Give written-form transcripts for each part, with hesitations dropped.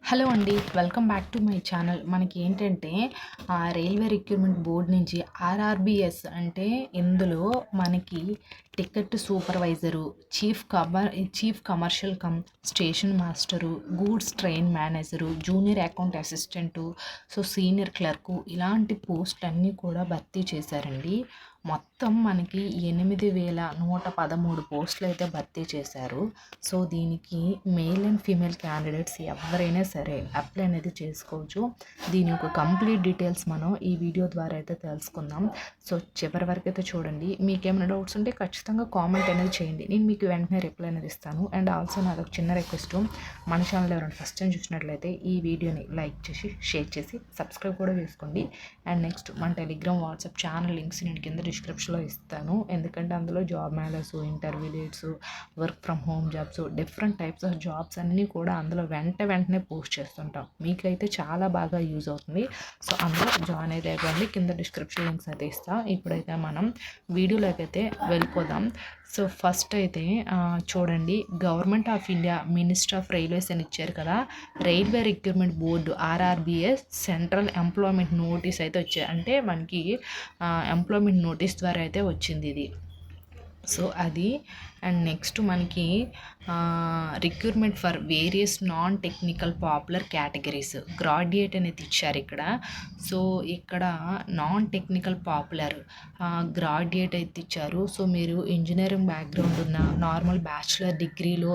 Hello అండి. Welcome back to my channel. మనకి ఏంటంటే రైల్వే రిక్రూట్మెంట్ బోర్డ్ నుంచి ఆర్ఆర్బీఎస్ అంటే ఇందులో మనకి ticket supervisor, chief commercial station master, goods train manager, junior account assistant, senior clerk ఇలాంటి పోస్టులన్నీ కూడా భర్తీ చేశారండి. మొత్తం మనకి 8,113 పోస్టులు అయితే భర్తీ చేశారు. దీనికి మెయిల్ అండ్ ఫీమేల్ క్యాండిడేట్స్ ఎవరైనా సరే అప్లై అనేది చేసుకోవచ్చు. దీని యొక్క కంప్లీట్ డీటెయిల్స్ మనం ఈ వీడియో ద్వారా అయితే తెలుసుకుందాం. చివరి వరకు అయితే చూడండి. మీకు ఏమైనా డౌట్స్ ఉంటే ఖచ్చితంగా కామెంట్ అనేది చేయండి. నేను మీకు వెంటనే రిప్లై అనేది ఇస్తాను. అండ్ ఆల్సో నాది ఒక చిన్న రిక్వెస్ట్, మన ఛానల్ ఎవరైనా ఫస్ట్ టైం చూసినట్లయితే ఈ వీడియోని లైక్ చేసి షేర్ చేసి సబ్స్క్రైబ్ కూడా చేసుకోండి. అండ్ నెక్స్ట్ మన టెలిగ్రామ్ వాట్సాప్ ఛానల్ లింక్స్ నేను కింద డిస్క్రిప్షన్లో ఇస్తాను. ఎందుకంటే అందులో జాబ్ మేళర్స్, interview dates, work from home jobs, different types of jobs అన్నీ కూడా అందులో వెంటనే పోస్ట్ చేస్తుంటాం. మీకైతే చాలా బాగా యూజ్ అవుతుంది. అందులో జాయిన్ అయితే ఇవ్వండి. కింద డిస్క్రిప్షన్ లింక్స్ అయితే ఇస్తాను. ఇప్పుడైతే మనం వీడియోలోకి అయితే వెళ్ళిపోదాం. ఫస్ట్ అయితే చూడండి, government of India minister of railways అని ఇచ్చారు కదా, railway recruitment board RRBs central employment notice అయితే వచ్చాయి. అంటే మనకి ఎంప్లాయ్మెంట్ నోటీస్ ద్వారా అయితే వచ్చింది ఇది. అది అండ్ నెక్స్ట్ మనకి recruitment for various non technical popular categories graduate అనేది ఇచ్చారు ఇక్కడ. ఇక్కడ నాన్ టెక్నికల్ పాపులర్ గ్రాడ్యుయేట్ అయితే ఇచ్చారు. మీరు ఇంజనీరింగ్ బ్యాక్గ్రౌండ్ ఉన్న, నార్మల్ బ్యాచిలర్ డిగ్రీలో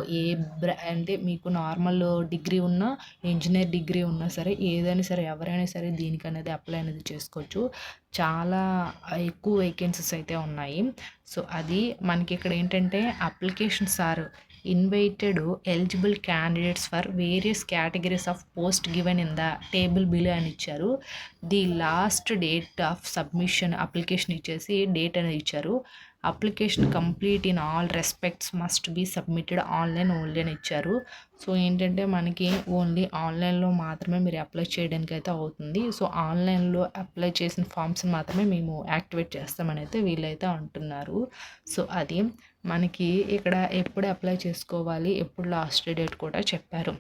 అంటే మీకు నార్మల్ డిగ్రీ ఉన్నా, ఇంజనీర్ డిగ్రీ ఉన్నా సరే, ఏదైనా సరే ఎవరైనా సరే దీనికి అనేది అప్లై అనేది చేసుకోవచ్చు. చాలా ఎక్కువ వేకెన్సీస్ అయితే ఉన్నాయి. అది మనకి ఇక్కడ ఏంటంటే applications are invited eligible candidates for various categories of post given in the table below అని ఇచ్చారు. The last date of submission application ఇచ్చేసి డేట్ అనేది ఇచ్చారు. Application complete in all respects must be submitted online only అని ఇచ్చారు. ఏంటంటే మనకి only ఆన్లైన్లో మాత్రమే మీరు అప్లై చేయడానికి అయితే అవుతుంది. ఆన్లైన్లో అప్లై చేసిన ఫామ్స్ని మాత్రమే మేము యాక్టివేట్ చేస్తామని అయితే వీళ్ళైతే అంటున్నారు. అది మనకి ఇక్కడ ఎప్పుడు అప్లై చేసుకోవాలి, ఎప్పుడు లాస్ట్ డేట్ కూడా చెప్పారు.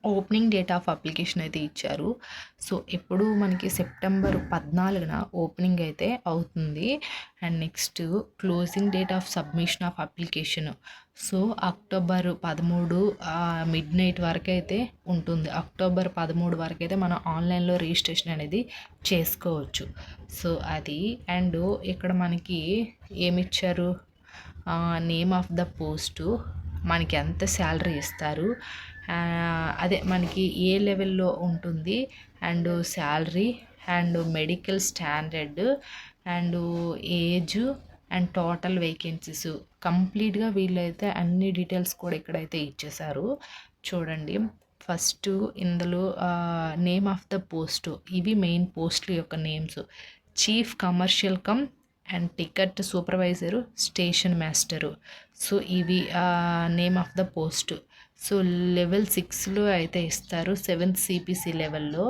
ఓపెనింగ్ డేట్ ఆఫ్ అప్లికేషన్ అయితే ఇచ్చారు. ఎప్పుడు మనకి సెప్టెంబర్ 14న ఓపెనింగ్ అయితే అవుతుంది. And next closing date of submission of application October 13 mid night వరకు అయితే ఉంటుంది. అక్టోబర్ 13 వరకు అయితే మనం ఆన్లైన్లో రిజిస్ట్రేషన్ అనేది చేసుకోవచ్చు. అది అండ్ ఇక్కడ మనకి ఏమిచ్చారు, నేమ్ ఆఫ్ ద పోస్టు, మనకి ఎంత శాలరీ ఇస్తారు, అదే మనకి ఏ లెవెల్లో ఉంటుంది, and salary, and medical standard, and age, and total vacancies కంప్లీట్గా వీళ్ళైతే అన్ని డీటెయిల్స్ కూడా ఇక్కడైతే ఇచ్చేశారు. చూడండి, ఫస్ట్ ఇందులో నేమ్ ఆఫ్ ద పోస్ట్, ఇవి మెయిన్ పోస్టుల యొక్క names: chief commercial and ticket supervisor, station master. ఇవి name of the post. Level 6లో అయితే ఇస్తారు. 7th CPC లెవెల్లో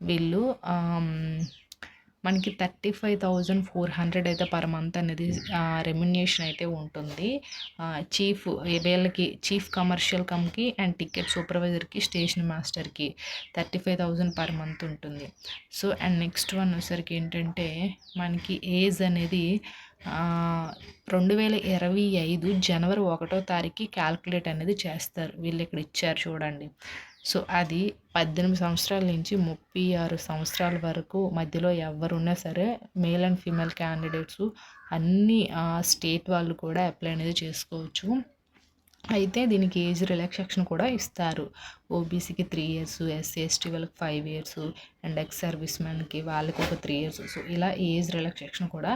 వీళ్ళు మనకి 35,400 అయితే పర్ మంత్ అనేది రెమ్యునేషన్ అయితే ఉంటుంది. వీళ్ళకి చీఫ్ కమర్షియల్ కమ్కి అండ్ టికెట్ సూపర్వైజర్కి, స్టేషన్ మాస్టర్కి 35,000 పర్ మంత్ ఉంటుంది. అండ్ నెక్స్ట్ వన్ వచ్చేసరికి ఏంటంటే మనకి ఏజ్ అనేది 2025 జనవరి 1వ తారీఖు క్యాల్కులేట్ అనేది చేస్తారు. వీళ్ళు ఇక్కడ ఇచ్చారు చూడండి. అది 18 సంవత్సరాల నుంచి 36 సంవత్సరాల వరకు మధ్యలో ఎవరున్నా సరే మేల్ అండ్ ఫీమేల్ క్యాండిడేట్స్ అన్ని స్టేట్ వాళ్ళు కూడా అప్లై అనేది చేసుకోవచ్చు. అయితే దీనికి ఏజ్ రిలాక్సేషన్ కూడా ఇస్తారు. ఓబీసీకి 3 years, SC/ST వాళ్ళకి 5 years, అండ్ ఎక్స్ సర్వీస్ మ్యాన్కి వాళ్ళకి ఒక 3 years. ఇలా ఏజ్ రిలాక్సేషన్ కూడా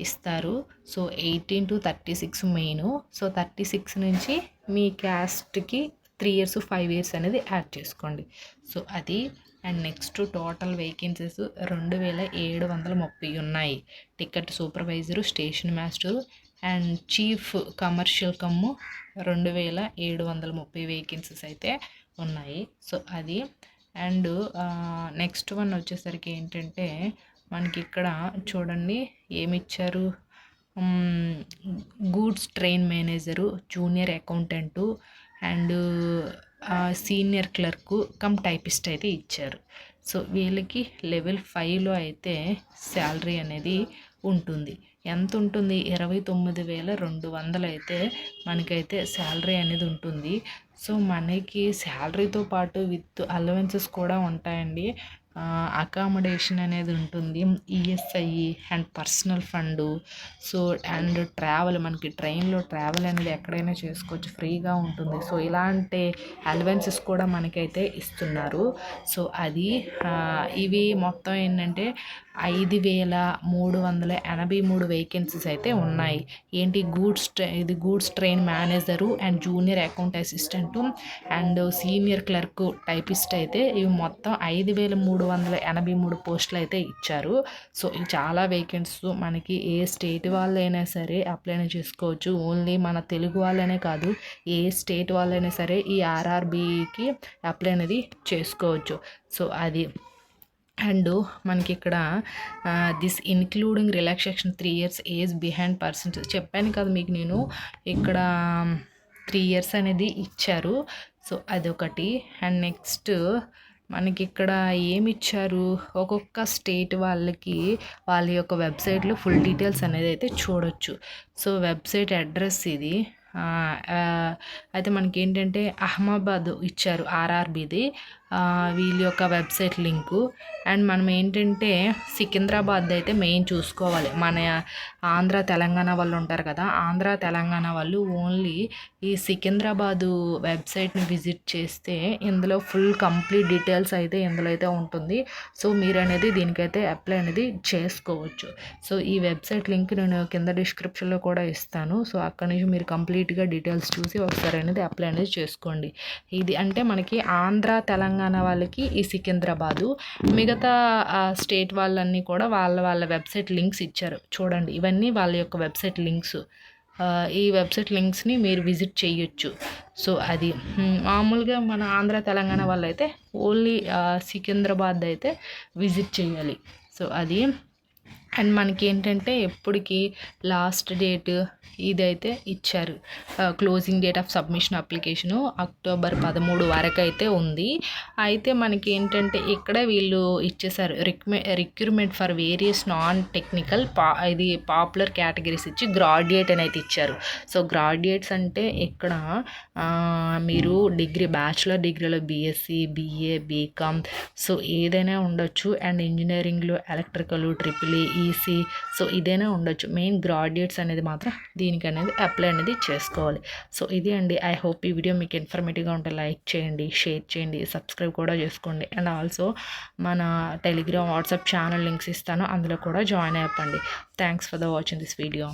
ఇస్తారు. 18 to 36 మెయిన్. 36 నుంచి మీ క్యాస్ట్కి 3 years, 5 years అనేది యాడ్ చేసుకోండి. అది అండ్ నెక్స్ట్ టోటల్ వేకెన్సీస్ 2,730 ఉన్నాయి. Ticket supervisor, station master and chief commercial 2,730 vacancies అయితే ఉన్నాయి. అది అండ్ నెక్స్ట్ వన్ వచ్చేసరికి ఏంటంటే మనకి ఇక్కడ చూడండి ఏమిచ్చారు, goods train manager, junior accountant, and senior clerk cum typist అయితే ఇచ్చారు. సో వీళ్ళకి లెవెల్ 5లో అయితే శాలరీ అనేది ఉంటుంది. ఎంత ఉంటుంది? 29,200 అయితే మనకైతే శాలరీ అనేది ఉంటుంది. సో మనకి శాలరీతో పాటు విత్ అలవెన్సెస్ కూడా ఉంటాయండి. అకామిడేషన్ అనేది ఉంటుంది, ESI and personal fund. So and travel, మనకి ట్రైన్లో ట్రావెల్ అనేది ఎక్కడైనా చేసుకోవచ్చు, ఫ్రీగా ఉంటుంది. సో ఇలాంటి అలవెన్సెస్ కూడా మనకైతే ఇస్తున్నారు. సో అది ఇవి మొత్తం ఏంటంటే 5,383 వేకెన్సీస్ అయితే ఉన్నాయి. ఏంటి ఇది goods train manager and junior account assistant and senior clerk typist అయితే ఇవి మొత్తం 5,383 పోస్టులు అయితే ఇచ్చారు. సో ఇవి చాలా వేకెన్సీస్. మనకి ఏ స్టేట్ వాళ్ళైనా సరే అప్లై చేసుకోవచ్చు. ఓన్లీ మన తెలుగు వాళ్ళనే కాదు, ఏ స్టేట్ వాళ్ళైనా సరే ఈ ఆర్ఆర్బీకి అప్లై అనేది చేసుకోవచ్చు. సో అది అండ్ మనకి ఇక్కడ this including relaxation 3 years age behind persons చెప్పాను కదా మీకు నేను. ఇక్కడ 3 years అనేది ఇచ్చారు. సో అదొకటి. అండ్ నెక్స్ట్ మనకి ఇక్కడ ఏమి ఇచ్చారు, ఒక్కొక్క స్టేట్ వాళ్ళకి వాళ్ళ యొక్క వెబ్సైట్లో ఫుల్ డీటెయిల్స్ అనేది అయితే చూడొచ్చు. సో వెబ్సైట్ అడ్రస్ ఇది. అయితే మనకి ఏంటంటే అహ్మదాబాద్ ఇచ్చారు ఆర్ఆర్బీది, వీళ్ళ యొక్క వెబ్సైట్ లింకు. అండ్ మనం ఏంటంటే సికింద్రాబాద్ అయితే మెయిన్ చూసుకోవాలి. మన ఆంధ్ర తెలంగాణ వాళ్ళు ఉంటారు కదా, ఆంధ్ర తెలంగాణ వాళ్ళు ఓన్లీ ఈ సికింద్రాబాదు వెబ్సైట్ని విజిట్ చేస్తే ఇందులో ఫుల్ కంప్లీట్ డీటెయిల్స్ అయితే ఇందులో అయితే ఉంటుంది. సో మీరు అనేది దీనికైతే అప్లై అనేది చేసుకోవచ్చు. సో ఈ వెబ్సైట్ లింక్ నేను కింద డిస్క్రిప్షన్లో కూడా ఇస్తాను. సో అక్కడ నుంచి మీరు కంప్లీట్గా డీటెయిల్స్ చూసి ఒకసారి అనేది అప్లై అనేది చేసుకోండి. ఇది అంటే మనకి ఆంధ్ర తెలంగాణ వాళ్ళకి ఈ సికింద్రాబాదు, మిగతా స్టేట్ వాళ్ళన్నీ కూడా వాళ్ళ వెబ్సైట్ లింక్స్ ఇచ్చారు చూడండి. ఇవన్నీ వాళ్ళ యొక్క వెబ్సైట్ లింక్స్. ఈ వెబ్సైట్ లింక్స్ని మీరు విజిట్ చేయొచ్చు. సో అది మామూలుగా మన ఆంధ్ర తెలంగాణ వాళ్ళు అయితే ఓన్లీ సికింద్రాబాద్ అయితే విజిట్ చేయాలి. సో అది. అండ్ మనకి ఏంటంటే ఎప్పటికి లాస్ట్ డేట్ ఇదైతే ఇచ్చారు. Closing date of submission application October 13 వరకు అయితే ఉంది. అయితే మనకి ఏంటంటే ఇక్కడ వీళ్ళు ఇచ్చేసారు recruitment for various non technical ఇది పాపులర్ కేటగిరీస్ ఇచ్చి గ్రాడ్యుయేట్ అని అయితే ఇచ్చారు. సో గ్రాడ్యుయేట్స్ అంటే ఇక్కడ మీరు బ్యాచులర్ డిగ్రీలో బీఎస్సీ, బీఏ, బీకామ్ సో ఏదైనా ఉండొచ్చు. అండ్ ఇంజనీరింగ్లో ఎలక్ట్రికల్, ట్రిపుల్ ఈసీ సో ఇదైనా ఉండొచ్చు. మెయిన్ గ్రాడ్యుయేట్స్ అనేది మాత్రం దీనికి అనేది అప్లై అనేది చేసుకోవాలి. సో ఇది అండి. ఐ హోప్ ఈ వీడియో మీకు ఇన్ఫర్మేటివ్గా ఉంటే లైక్ చేయండి, షేర్ చేయండి, సబ్స్క్రైబ్ కూడా చేసుకోండి. అండ్ ఆల్సో మన టెలిగ్రామ్, వాట్సాప్ ఛానల్ లింక్స్ ఇస్తాను, అందులో కూడా జాయిన్ అయిపోండి. Thanks for the watching this video.